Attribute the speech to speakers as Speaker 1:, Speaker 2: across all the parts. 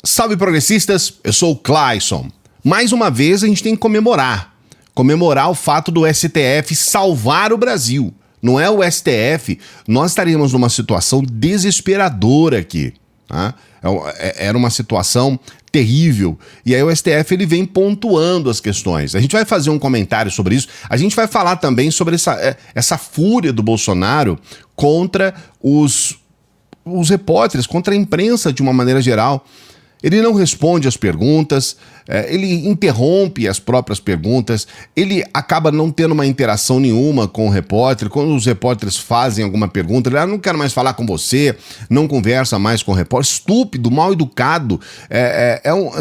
Speaker 1: Salve progressistas, eu sou o Clayson. Mais uma vez a gente tem que comemorar o fato do STF salvar o Brasil. Não é o STF, nós estaríamos numa situação desesperadora aqui. Tá? Era uma situação terrível. E aí o STF ele vem pontuando as questões. A gente vai fazer um comentário sobre isso. A gente vai falar também sobre essa fúria do Bolsonaro contra os repórteres, contra a imprensa de uma maneira geral. Ele não responde às perguntas, ele interrompe as próprias perguntas, ele acaba não tendo uma interação nenhuma com o repórter. Quando os repórteres fazem alguma pergunta, ele não quer mais falar com você, não conversa mais com o repórter. Estúpido, mal educado,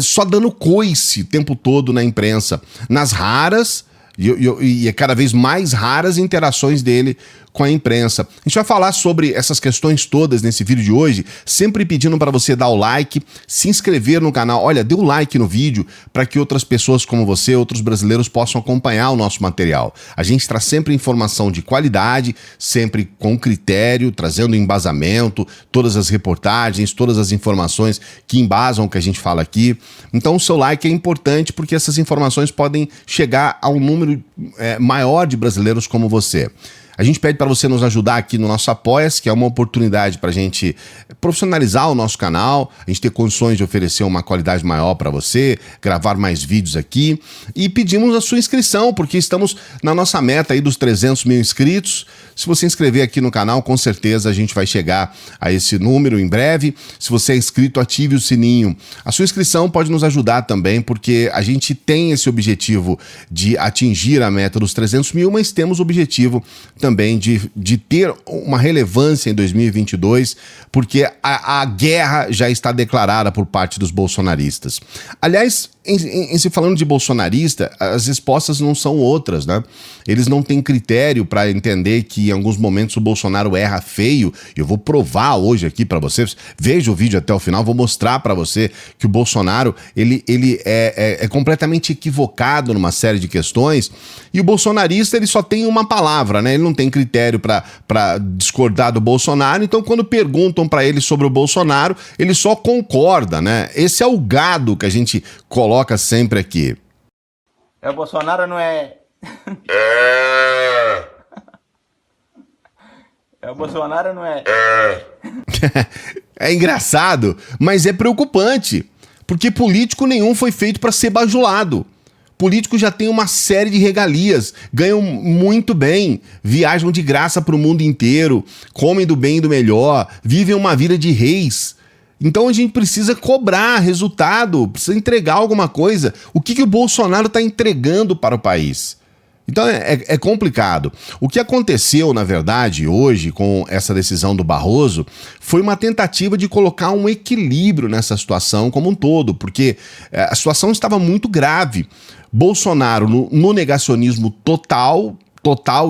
Speaker 1: só dando coice o tempo todo na imprensa. Nas raras, e é cada vez mais raras interações dele com a imprensa. A gente vai falar sobre essas questões todas nesse vídeo de hoje, sempre pedindo para você dar o like, se inscrever no canal. Olha, dê o like no vídeo para que outras pessoas como você, outros brasileiros possam acompanhar o nosso material. A gente traz sempre informação de qualidade, sempre com critério, trazendo embasamento, todas as reportagens, todas as informações que embasam o que a gente fala aqui. Então o seu like é importante porque essas informações podem chegar a um número maior de brasileiros como você. A gente pede para você nos ajudar aqui no nosso Apoia-se, que é uma oportunidade para a gente profissionalizar o nosso canal, a gente ter condições de oferecer uma qualidade maior para você, gravar mais vídeos aqui. E pedimos a sua inscrição, porque estamos na nossa meta aí dos 300 mil inscritos. Se você inscrever aqui no canal, com certeza a gente vai chegar a esse número em breve. Se você é inscrito, ative o sininho. A sua inscrição pode nos ajudar também, porque a gente tem esse objetivo de atingir a meta dos 300 mil, mas temos o objetivo também de ter uma relevância em 2022, porque a guerra já está declarada por parte dos bolsonaristas. Aliás, em se falando de bolsonarista, as respostas não são outras, né? Eles não têm critério para entender que em alguns momentos o Bolsonaro erra feio. Eu vou provar hoje aqui para vocês. Veja o vídeo até o final, vou mostrar para você que o Bolsonaro ele é completamente equivocado numa série de questões. E o bolsonarista ele só tem uma palavra, né? Ele não tem critério para discordar do Bolsonaro. Então, quando perguntam para ele sobre o Bolsonaro, ele só concorda, né? Esse é o gado que a gente coloca sempre aqui.
Speaker 2: O Bolsonaro não é... O Bolsonaro não é...
Speaker 1: É engraçado, mas é preocupante, porque político nenhum foi feito para ser bajulado. Políticos já têm uma série de regalias, ganham muito bem, viajam de graça para o mundo inteiro, comem do bem e do melhor, vivem uma vida de reis. Então a gente precisa cobrar resultado, precisa entregar alguma coisa. O que o Bolsonaro está entregando para o país? Então é complicado. O que aconteceu, na verdade, hoje, com essa decisão do Barroso, foi uma tentativa de colocar um equilíbrio nessa situação como um todo, porque a situação estava muito grave. Bolsonaro no negacionismo total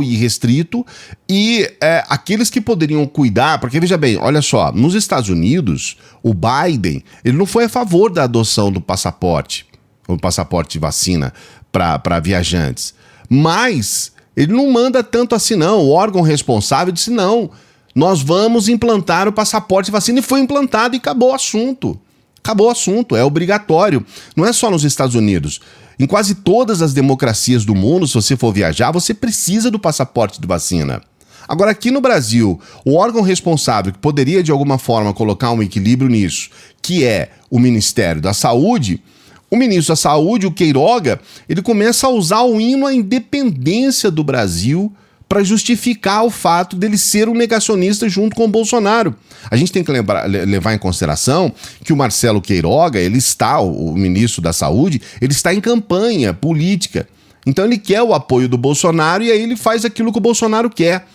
Speaker 1: e restrito, e aqueles que poderiam cuidar, porque veja bem, olha só, nos Estados Unidos, o Biden, ele não foi a favor da adoção do passaporte, o passaporte de vacina para viajantes, mas ele não manda tanto assim não, o órgão responsável disse não, nós vamos implantar o passaporte de vacina, e foi implantado e acabou o assunto. Acabou o assunto, é obrigatório. Não é só nos Estados Unidos. Em quase todas as democracias do mundo, se você for viajar, você precisa do passaporte de vacina. Agora, aqui no Brasil, o órgão responsável que poderia, de alguma forma, colocar um equilíbrio nisso, que é o Ministério da Saúde, o ministro da Saúde, o Queiroga, ele começa a usar o hino à independência do Brasil para justificar o fato dele ser um negacionista junto com o Bolsonaro. A gente tem que levar em consideração que o Marcelo Queiroga, ele está, o ministro da Saúde, ele está em campanha política. Então ele quer o apoio do Bolsonaro e aí ele faz aquilo que o Bolsonaro quer.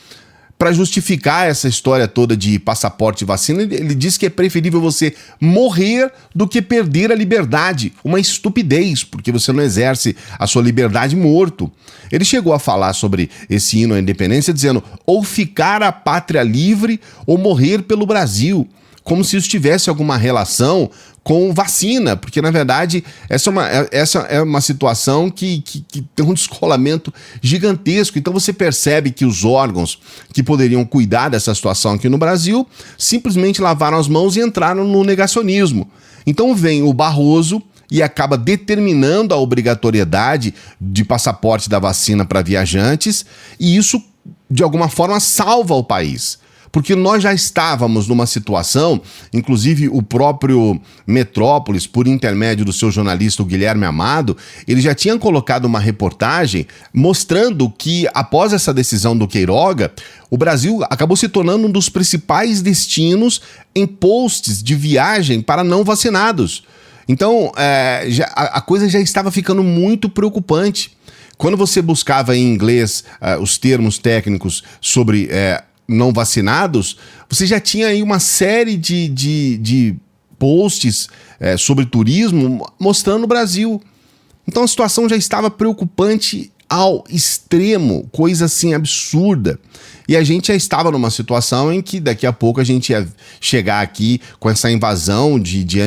Speaker 1: Para justificar essa história toda de passaporte e vacina, ele diz que é preferível você morrer do que perder a liberdade. Uma estupidez, porque você não exerce a sua liberdade morto. Ele chegou a falar sobre esse hino à independência dizendo ou ficar a pátria livre ou morrer pelo Brasil. Como se isso tivesse alguma relação com vacina, porque na verdade essa é uma situação que tem um descolamento gigantesco. Então você percebe que os órgãos que poderiam cuidar dessa situação aqui no Brasil simplesmente lavaram as mãos e entraram no negacionismo. Então vem o Barroso e acaba determinando a obrigatoriedade de passaporte da vacina para viajantes, e isso, de alguma forma, salva o país. Porque nós já estávamos numa situação, inclusive o próprio Metrópolis, por intermédio do seu jornalista, o Guilherme Amado, ele já tinha colocado uma reportagem mostrando que, após essa decisão do Queiroga, o Brasil acabou se tornando um dos principais destinos em posts de viagem para não vacinados. Então, a coisa já estava ficando muito preocupante. Quando você buscava em inglês os termos técnicos sobre não vacinados, você já tinha aí uma série de posts sobre turismo mostrando o Brasil. Então a situação já estava preocupante ao extremo, coisa assim absurda. E a gente já estava numa situação em que daqui a pouco a gente ia chegar aqui com essa invasão de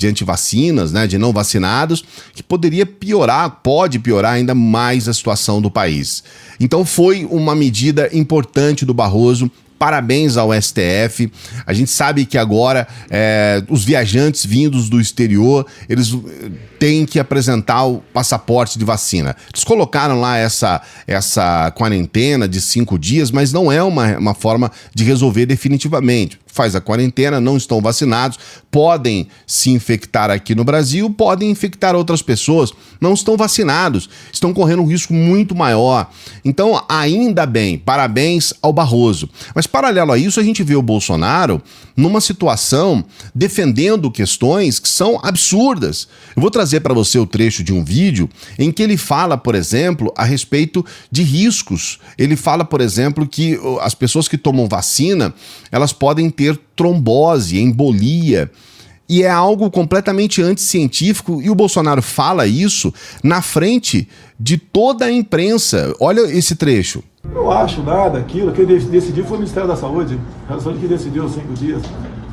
Speaker 1: antivacinas, né, de não vacinados, que poderia piorar, pode piorar ainda mais a situação do país. Então foi uma medida importante do Barroso. Parabéns ao STF. A gente sabe que agora os viajantes vindos do exterior, eles têm que apresentar o passaporte de vacina. Eles colocaram lá essa quarentena de 5 dias, mas não é uma forma de resolver definitivamente. Faz a quarentena, não estão vacinados, podem se infectar aqui no Brasil, podem infectar outras pessoas, não estão vacinados, estão correndo um risco muito maior. Então, ainda bem, parabéns ao Barroso. Mas, paralelo a isso, a gente vê o Bolsonaro numa situação defendendo questões que são absurdas. Eu vou trazer para você o trecho de um vídeo em que ele fala, por exemplo, a respeito de riscos. Ele fala, por exemplo, que as pessoas que tomam vacina, elas podem ter trombose, embolia, e é algo completamente anticientífico, e o Bolsonaro fala isso na frente de toda a imprensa. Olha esse trecho.
Speaker 3: Não acho nada, aquilo que decidiu foi o Ministério da Saúde, a saúde que decidiu os 5 dias.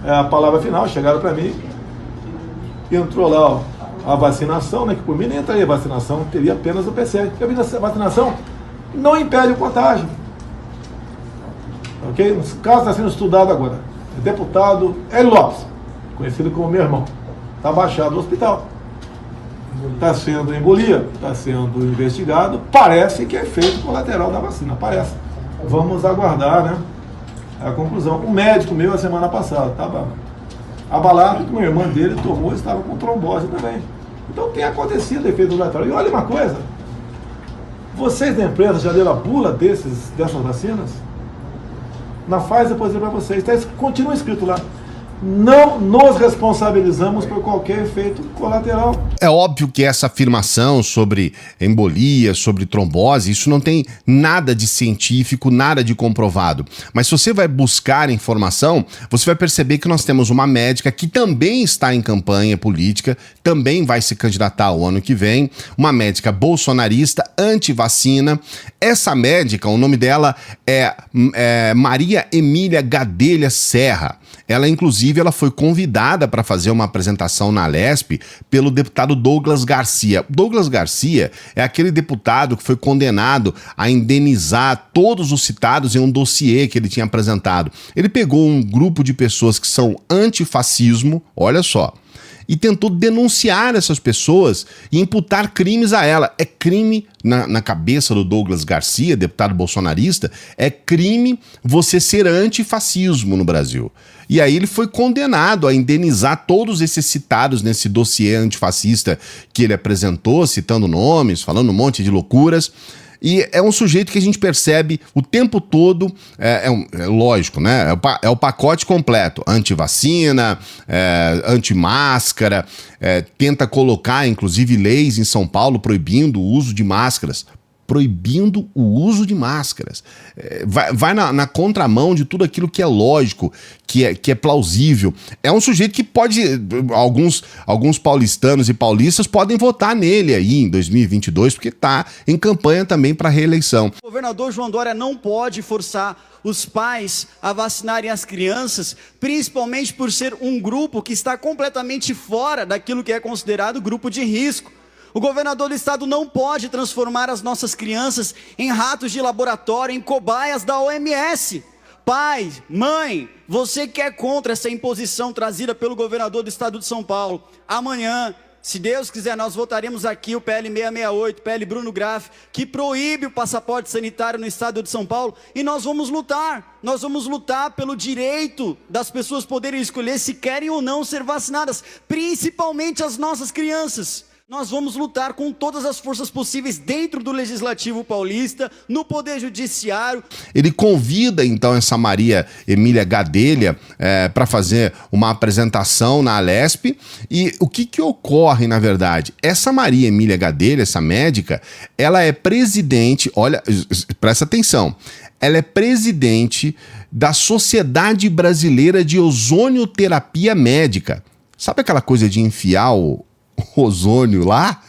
Speaker 3: A palavra final, chegaram para mim, entrou lá a vacinação, né, que por mim nem entraria a vacinação, teria apenas o PCR, porque a vacinação não impede o contágio. Ok? O caso está sendo estudado agora. O deputado Hélio Lopes, conhecido como meu irmão, está baixado no hospital. Está sendo embolia, está sendo investigado. Parece que é efeito colateral da vacina, parece. Vamos aguardar, né, a conclusão. O médico meu, a semana passada, estava abalado, que uma irmã dele tomou e estava com trombose também. Então tem acontecido efeito colateral. E olha uma coisa, vocês da empresa já deram a bula dessas vacinas? Na Pfizer, por exemplo, para vocês, continua escrito lá: não nos responsabilizamos por qualquer efeito colateral.
Speaker 1: É óbvio que essa afirmação sobre embolia, sobre trombose, isso não tem nada de científico, nada de comprovado. Mas se você vai buscar informação, você vai perceber que nós temos uma médica que também está em campanha política, também vai se candidatar ao ano que vem, uma médica bolsonarista, anti-vacina. Essa médica, o nome dela é Maria Emília Gadelha Serra. Ela, inclusive, ela foi convidada para fazer uma apresentação na Alesp pelo deputado Douglas Garcia. Douglas Garcia é aquele deputado que foi condenado a indenizar todos os citados em um dossiê que ele tinha apresentado. Ele pegou um grupo de pessoas que são antifascismo, olha só, e tentou denunciar essas pessoas e imputar crimes a ela. É crime, na cabeça do Douglas Garcia, deputado bolsonarista, é crime você ser antifascismo no Brasil. E aí ele foi condenado a indenizar todos esses citados nesse dossiê antifascista que ele apresentou, citando nomes, falando um monte de loucuras. E é um sujeito que a gente percebe o tempo todo, é lógico, né? É o pacote completo, anti-vacina, anti-máscara, tenta colocar, inclusive, leis em São Paulo proibindo o uso de máscaras. Proibindo o uso de máscaras. Vai na contramão de tudo aquilo que é lógico, que é plausível. É um sujeito que pode... Alguns paulistanos e paulistas podem votar nele aí em 2022, porque está em campanha também para reeleição.
Speaker 4: O governador João Dória não pode forçar os pais a vacinarem as crianças, principalmente por ser um grupo que está completamente fora daquilo que é considerado grupo de risco. O governador do estado não pode transformar as nossas crianças em ratos de laboratório, em cobaias da OMS. Pai, mãe, você que é contra essa imposição trazida pelo governador do estado de São Paulo, amanhã, se Deus quiser, nós votaremos aqui o PL 668, PL Bruno Graff, que proíbe o passaporte sanitário no estado de São Paulo, e nós vamos lutar pelo direito das pessoas poderem escolher se querem ou não ser vacinadas, principalmente as nossas crianças. Nós vamos lutar com todas as forças possíveis dentro do Legislativo Paulista, no Poder Judiciário.
Speaker 1: Ele convida, então, essa Maria Emília Gadelha para fazer uma apresentação na Alesp. E o que ocorre, na verdade? Essa Maria Emília Gadelha, essa médica, ela é presidente, olha, presta atenção, ela é presidente da Sociedade Brasileira de Ozonioterapia Médica. Sabe aquela coisa de enfiar o ozônio lá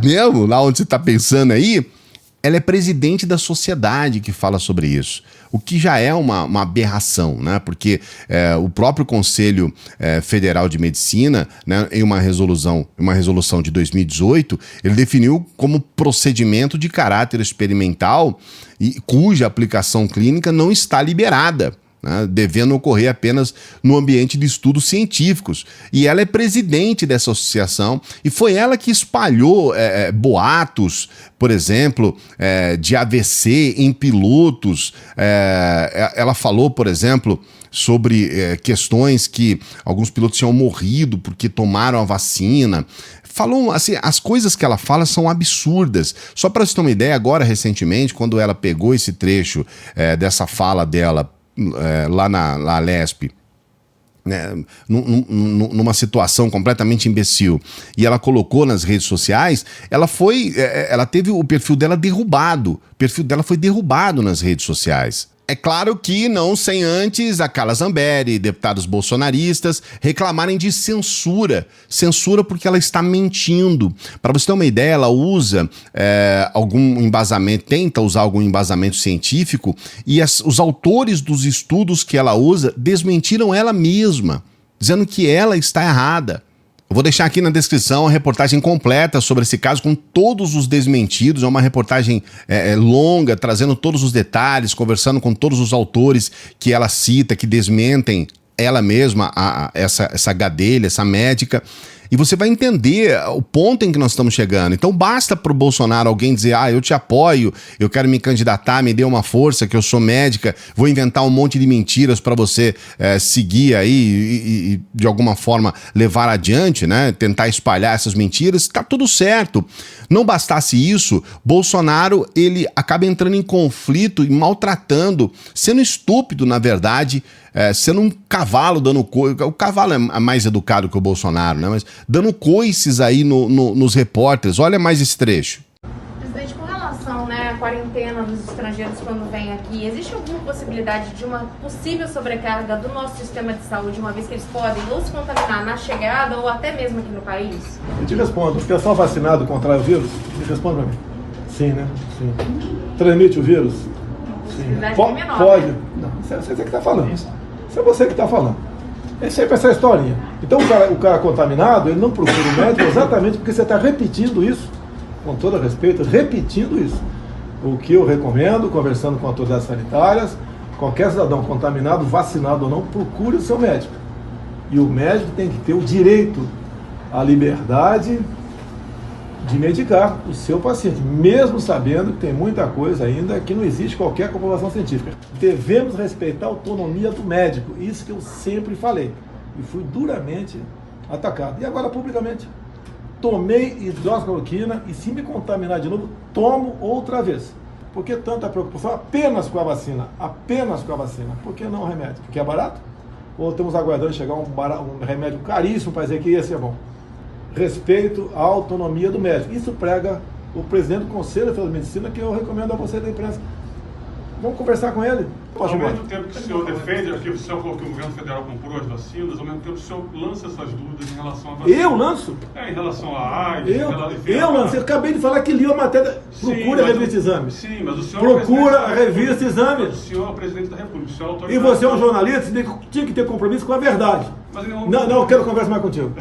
Speaker 1: mesmo, lá onde você está pensando aí? Ela é presidente da sociedade que fala sobre isso, o que já é uma aberração, né? Porque o próprio Conselho Federal de Medicina, né, em uma resolução de 2018, ele definiu como procedimento de caráter experimental e cuja aplicação clínica não está liberada, né, devendo ocorrer apenas no ambiente de estudos científicos. E ela é presidente dessa associação e foi ela que espalhou boatos, por exemplo, de AVC em pilotos. Ela falou, por exemplo, sobre questões que alguns pilotos tinham morrido porque tomaram a vacina. Falou assim, as coisas que ela fala são absurdas. Só para você ter uma ideia, agora recentemente, quando ela pegou esse trecho dessa fala dela lá na Alesp, né, numa situação completamente imbecil, e ela colocou nas redes sociais, ela teve o perfil dela derrubado. O perfil dela foi derrubado nas redes sociais. É claro que não sem antes a Carla Zambelli, deputados bolsonaristas, reclamarem de censura. Censura porque ela está mentindo. Para você ter uma ideia, ela usa algum embasamento, tenta usar algum embasamento científico, e os autores dos estudos que ela usa desmentiram ela mesma, dizendo que ela está errada. Eu vou deixar aqui na descrição a reportagem completa sobre esse caso, com todos os desmentidos. É uma reportagem longa, trazendo todos os detalhes, conversando com todos os autores que ela cita, que desmentem ela mesma, essa Gadelha, essa médica. E você vai entender o ponto em que nós estamos chegando. Então basta pro Bolsonaro alguém dizer, eu te apoio, eu quero me candidatar, me dê uma força, que eu sou médica, vou inventar um monte de mentiras para você seguir aí e de alguma forma levar adiante, né? Tentar espalhar essas mentiras, tá tudo certo. Não bastasse isso, Bolsonaro, ele acaba entrando em conflito e maltratando, sendo estúpido, na verdade, sendo um cavalo dando coice. O cavalo é mais educado que o Bolsonaro, né? Mas dando coices aí nos repórteres. Olha mais esse trecho.
Speaker 5: Presidente, com relação à quarentena dos estrangeiros quando vêm aqui, existe alguma possibilidade de uma possível sobrecarga do nosso sistema de saúde, uma vez que eles podem ou se contaminar na chegada ou até mesmo aqui no país?
Speaker 3: Eu te respondo. O pessoal vacinado contra o vírus? Me responde para mim. Sim, né? Sim. Transmite o vírus? Sim. Pode.
Speaker 5: Né?
Speaker 3: Não, isso é você que está falando. Isso é você que está falando. É sempre essa historinha. Então o cara contaminado, ele não procura o médico exatamente porque você está repetindo isso, com todo respeito, repetindo isso. O que eu recomendo, conversando com autoridades sanitárias, qualquer cidadão contaminado, vacinado ou não, procure o seu médico. E o médico tem que ter o direito à liberdade de medicar o seu paciente, mesmo sabendo que tem muita coisa ainda que não existe qualquer comprovação científica. Devemos respeitar a autonomia do médico, isso que eu sempre falei, e fui duramente atacado. E agora, publicamente, tomei hidroxicloroquina e se me contaminar de novo, tomo outra vez. Por que tanta preocupação apenas com a vacina? Apenas com a vacina. Por que não o remédio? Porque é barato? Ou estamos aguardando chegar um remédio caríssimo para dizer que esse é bom? Respeito à autonomia do médico. Isso prega o presidente do Conselho Federal de Medicina, que eu recomendo a você da imprensa. Vamos conversar com ele.
Speaker 6: Ao mesmo tempo que o senhor defende, aqui o senhor falou que o governo federal comprou as vacinas, ao mesmo tempo o senhor lança suas dúvidas em relação à vacina.
Speaker 3: Eu lanço?
Speaker 6: Em relação à AIDS.
Speaker 3: Eu lancei. Eu acabei de falar que li a matéria. Procura a revista Exame.
Speaker 6: Sim, mas o senhor
Speaker 3: procura a revista Exame.
Speaker 6: O senhor é o presidente da República. O senhor é autoridade.
Speaker 3: E você é um jornalista, você tinha que ter compromisso com a verdade.
Speaker 6: Mas
Speaker 3: não, eu quero conversar mais contigo.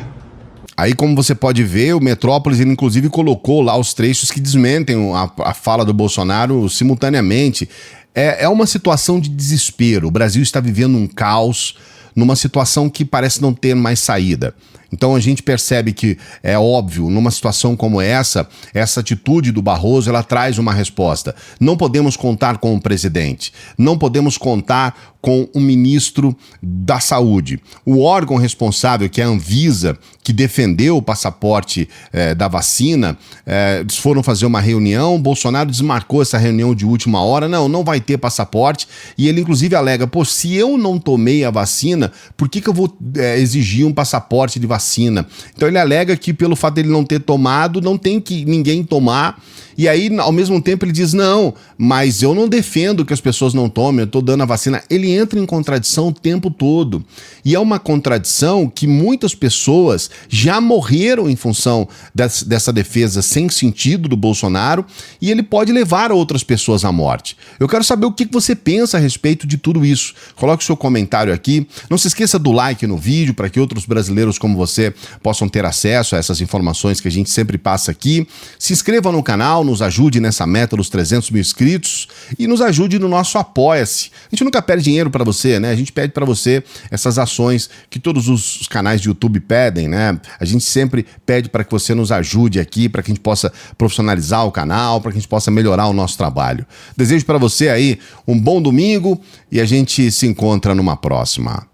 Speaker 1: Aí, como você pode ver, o Metrópolis, ele inclusive colocou lá os trechos que desmentem a fala do Bolsonaro simultaneamente. É uma situação de desespero. O Brasil está vivendo um caos, numa situação que parece não ter mais saída. Então a gente percebe que, é óbvio, numa situação como essa atitude do Barroso, ela traz uma resposta. Não podemos contar com o presidente, não podemos contar com o ministro da Saúde. O órgão responsável, que é a Anvisa, que defendeu o passaporte da vacina, eles foram fazer uma reunião, o Bolsonaro desmarcou essa reunião de última hora, não vai ter passaporte, e ele inclusive alega, se eu não tomei a vacina, por que eu vou exigir um passaporte de vacina? Então ele alega que pelo fato dele não ter tomado, não tem que ninguém tomar, e aí ao mesmo tempo ele diz, não, mas eu não defendo que as pessoas não tomem, eu estou dando a vacina. Ele entra em contradição o tempo todo, e é uma contradição que muitas pessoas já morreram em função dessa defesa sem sentido do Bolsonaro, e ele pode levar outras pessoas à morte. Eu quero saber o que você pensa a respeito de tudo isso. Coloque o seu comentário aqui, não se esqueça do like no vídeo, para que outros brasileiros como você possam ter acesso a essas informações que a gente sempre passa aqui. Se inscreva no canal, nos ajude nessa meta dos 300 mil inscritos e nos ajude no nosso Apoia-se. A gente nunca pede dinheiro para você, né? A gente pede para você essas ações que todos os canais de YouTube pedem, né? A gente sempre pede para que você nos ajude aqui, para que a gente possa profissionalizar o canal, para que a gente possa melhorar o nosso trabalho. Desejo para você aí um bom domingo e a gente se encontra numa próxima.